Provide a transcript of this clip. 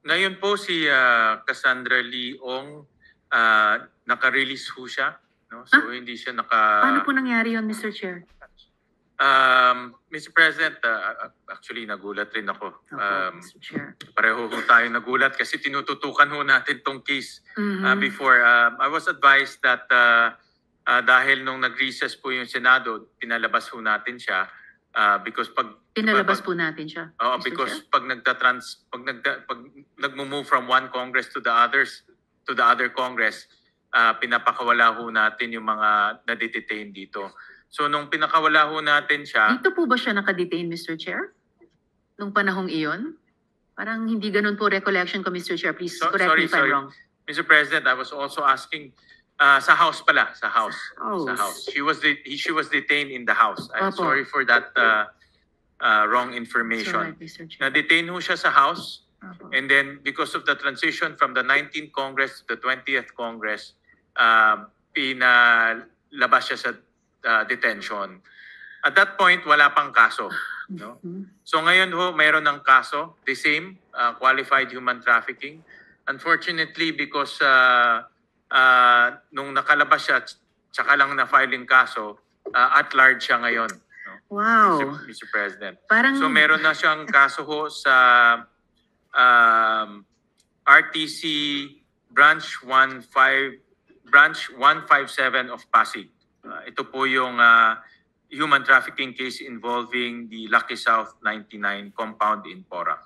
Ngayon po si Cassandra Lee Ong, naka-release ho siya. No? So hindi siya Paano po nangyari yun, Mr. Chair? Mr. President, actually nagulat rin ako. Mr. Chair. Pareho ho tayo nagulat kasi tinututukan ho natin tong case before. I was advised that dahil nung nag-recess po yung Senado, pinalabas ho natin siya because pag Pinalabas po natin siya. Oo, because pag nagmo-move from one Congress to the other Congress, pinapakawala ho natin yung mga na-detain dito. So nung pinakawala ho natin siya, Dito po ba siya nakadetain, Mr. Chair? Nung panahong iyon? Parang hindi ganun po recollection ko, Mr. Chair. Please correct me if I'm wrong. Mr. President, I was also asking sa House pala, sa House. Sa House. She was detained in the House. I'm Opo. sorry for that wrong information. Sorry, Mr. Chair. Na-detain ho siya sa House. Opo. And then because of the transition from the 19th Congress to the 20th Congress, pinalabas siya sa detention. At that point, wala pang kaso. No? So ngayon ho, mayroon ng kaso, the same, qualified human trafficking. Unfortunately, because nung nakalabas siya, tsaka lang na-filing kaso, at large siya ngayon. No? Wow. Mr. President. Parang, So meron na siyang kaso ho sa RTC branch 157 of Pasig. Ito po yung human trafficking case involving the Lucky South 99 compound in Porac.